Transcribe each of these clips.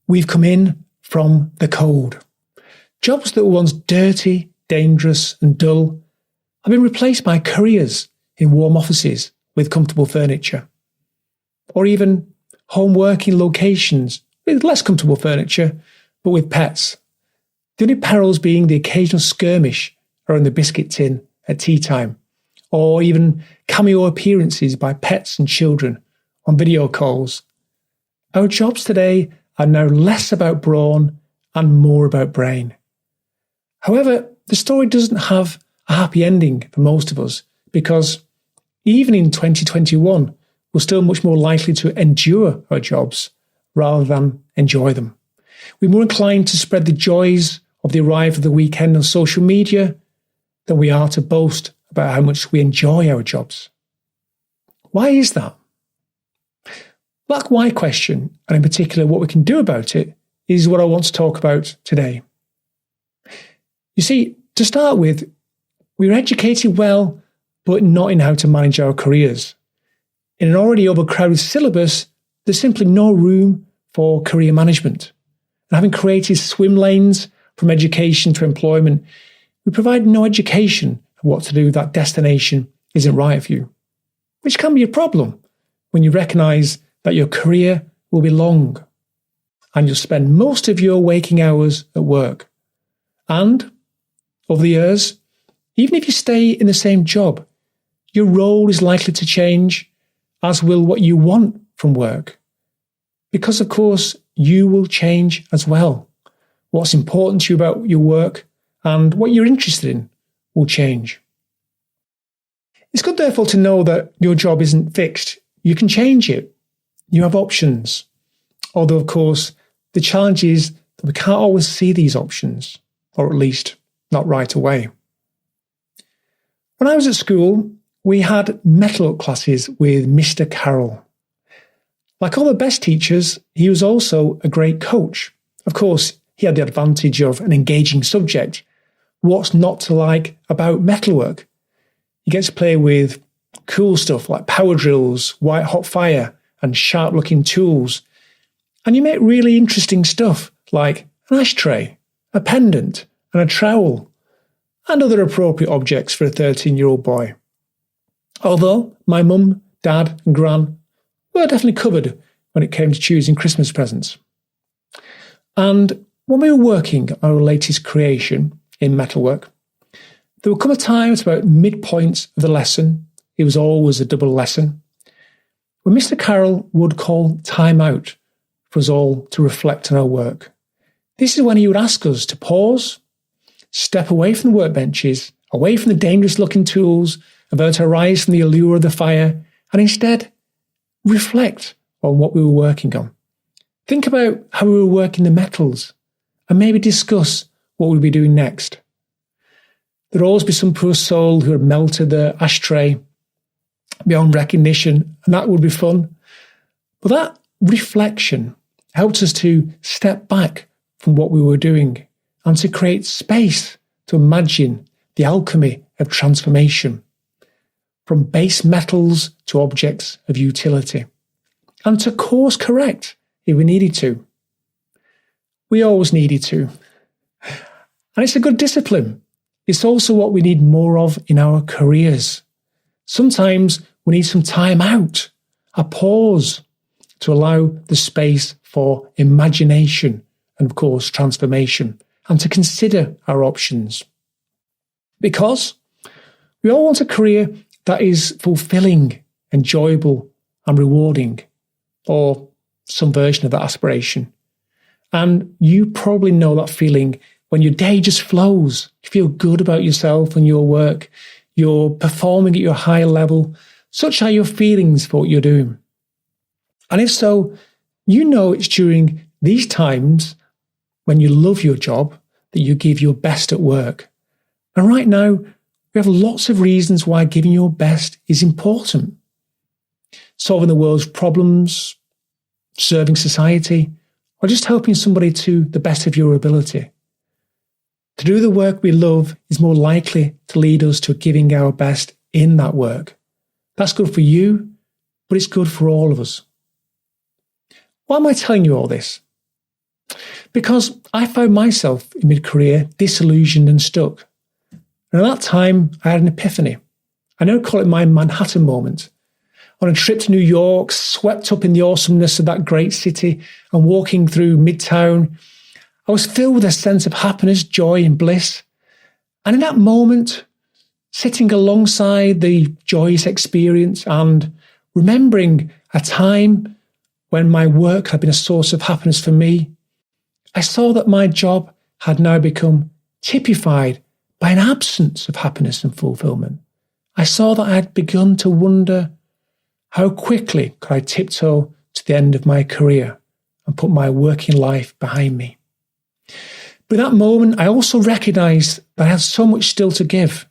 we've come in from the cold. Jobs that were once dirty, dangerous and dull have been replaced by careers in warm offices with comfortable furniture, or even home working locations with less comfortable furniture but with pets. The only perils being the occasional skirmish around the biscuit tin at tea time, or even cameo appearances by pets and children on video calls. Our jobs today are now less about brawn and more about brain. However, the story doesn't have a happy ending for most of us, because even in 2021, we're still much more likely to endure our jobs rather than enjoy them. We're more inclined to spread the joys of the arrival of the weekend on social media than we are to boast about how much we enjoy our jobs. Why is that? Black why question, and in particular what we can do about it, is what I want to talk about today. You see, to start with, we're educated well, but not in how to manage our careers. In an already overcrowded syllabus, there's simply no room for career management. And having created swim lanes from education to employment, we provide no education of what to do if that destination isn't right for you, which can be a problem when you recognise that your career will be long and you'll spend most of your waking hours at work. And over the years, even if you stay in the same job, your role is likely to change, as will what you want from work. Because, of course, you will change as well. What's important to you about your work and what you're interested in will change. It's good, therefore, to know that your job isn't fixed. You can change it. You have options. Although, of course, the challenge is that we can't always see these options, or at least not right away. When I was at school, we had metal classes with Mr. Carroll. Like all the best teachers, he was also a great coach. Of course, he had the advantage of an engaging subject. What's not to like about metalwork? You get to play with cool stuff like power drills, white hot fire, and sharp-looking tools. And you make really interesting stuff like an ashtray, a pendant, and a trowel, and other appropriate objects for a 13-year-old boy. Although my mum, dad, and gran were definitely covered when it came to choosing Christmas presents. And when we were working on our latest creation in metalwork, there would come a time at about midpoint of the lesson, it was always a double lesson, when Mr. Carroll would call time out for us all to reflect on our work. This is when he would ask us to pause, step away from the workbenches, away from the dangerous-looking tools, avert our eyes from the allure of the fire, and instead reflect on what we were working on. Think about how we were working the metals, and maybe discuss what we'll be doing next. There'd always be some poor soul who had melted their ashtray beyond recognition, and that would be fun. But that reflection helped us to step back from what we were doing and to create space to imagine the alchemy of transformation, from base metals to objects of utility, and to course correct if we needed to. We always needed to. And it's a good discipline. It's also what we need more of in our careers. Sometimes we need some time out, a pause, to allow the space for imagination and, of course, transformation, and to consider our options. Because we all want a career that is fulfilling, enjoyable, and rewarding, or some version of that aspiration. And you probably know that feeling when your day just flows. You feel good about yourself and your work. You're performing at your high level. Such are your feelings for what you're doing. And if so, you know it's during these times when you love your job that you give your best at work. And right now, we have lots of reasons why giving your best is important. Solving the world's problems, serving society, or just helping somebody to the best of your ability. To do the work we love is more likely to lead us to giving our best in that work. That's good for you, but it's good for all of us. Why am I telling you all this? Because I found myself in mid-career disillusioned and stuck. And at that time, I had an epiphany. I now call it my Manhattan moment. On a trip to New York, swept up in the awesomeness of that great city and walking through Midtown, I was filled with a sense of happiness, joy and bliss. And in that moment, sitting alongside the joyous experience and remembering a time when my work had been a source of happiness for me, I saw that my job had now become typified by an absence of happiness and fulfillment. I saw that I had begun to wonder, how quickly could I tiptoe to the end of my career and put my working life behind me? But in that moment, I also recognised that I had so much still to give.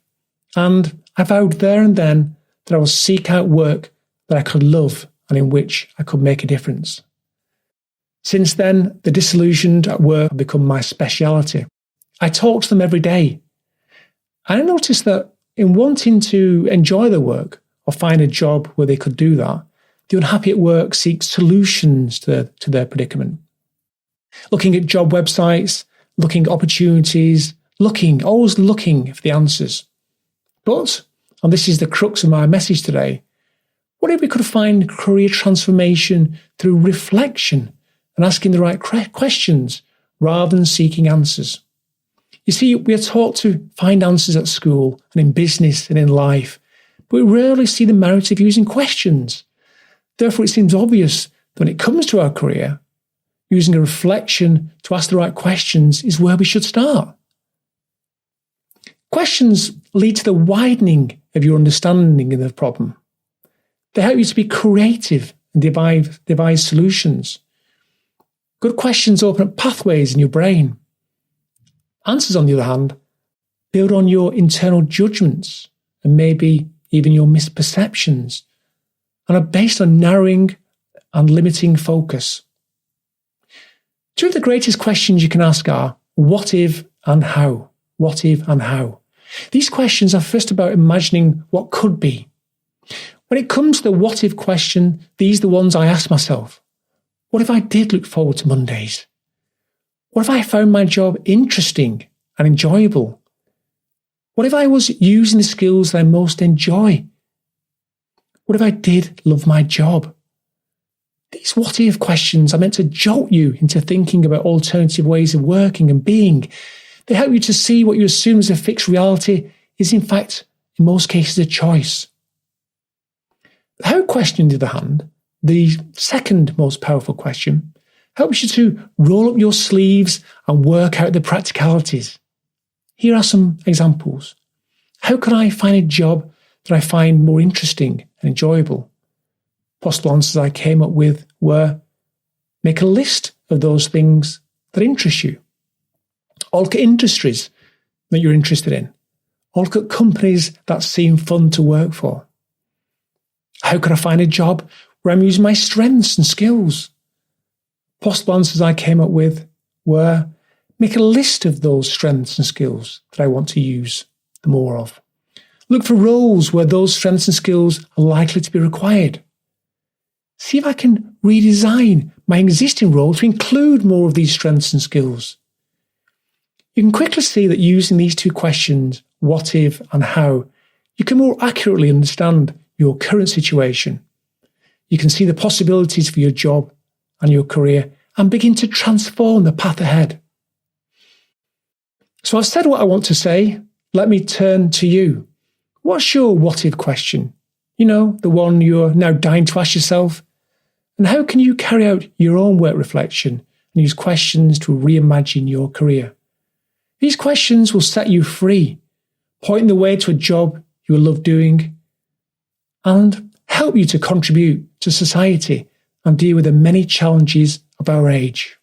And I vowed there and then that I would seek out work that I could love and in which I could make a difference. Since then, the disillusioned at work have become my speciality. I talk to them every day. And I noticed that in wanting to enjoy their work, or find a job where they could do that, the unhappy at work seek solutions to their predicament. Looking at job websites, looking at opportunities, always looking for the answers. But, and this is the crux of my message today, what if we could find career transformation through reflection and asking the right questions rather than seeking answers? You see, we are taught to find answers at school and in business and in life, but we rarely see the merit of using questions. Therefore, it seems obvious that when it comes to our career, using a reflection to ask the right questions is where we should start. Questions lead to the widening of your understanding of the problem. They help you to be creative and devise solutions. Good questions open up pathways in your brain. Answers, on the other hand, build on your internal judgments and maybe even your misperceptions, and are based on narrowing and limiting focus. Two of the greatest questions you can ask are, what if and how? What if and how? These questions are first about imagining what could be. When it comes to the what if question, these are the ones I ask myself. What if I did look forward to Mondays? What if I found my job interesting and enjoyable? What if I was using the skills that I most enjoy? What if I did love my job? These what if questions are meant to jolt you into thinking about alternative ways of working and being. They help you to see what you assume is a fixed reality is in fact, in most cases, a choice. The how question, on the other hand, the second most powerful question, helps you to roll up your sleeves and work out the practicalities. Here are some examples. How can I find a job that I find more interesting and enjoyable? Possible answers I came up with were, make a list of those things that interest you. Or look at industries that you're interested in. Or look at companies that seem fun to work for. How can I find a job where I'm using my strengths and skills? Possible answers I came up with were, make a list of those strengths and skills that I want to use the more of. Look for roles where those strengths and skills are likely to be required. See if I can redesign my existing role to include more of these strengths and skills. You can quickly see that using these two questions, what if and how, you can more accurately understand your current situation. You can see the possibilities for your job and your career and begin to transform the path ahead. So I've said what I want to say. Let me turn to you. What's your what if question? You know, the one you're now dying to ask yourself. And how can you carry out your own work reflection and use questions to reimagine your career? These questions will set you free, point the way to a job you will love doing, and help you to contribute to society and deal with the many challenges of our age.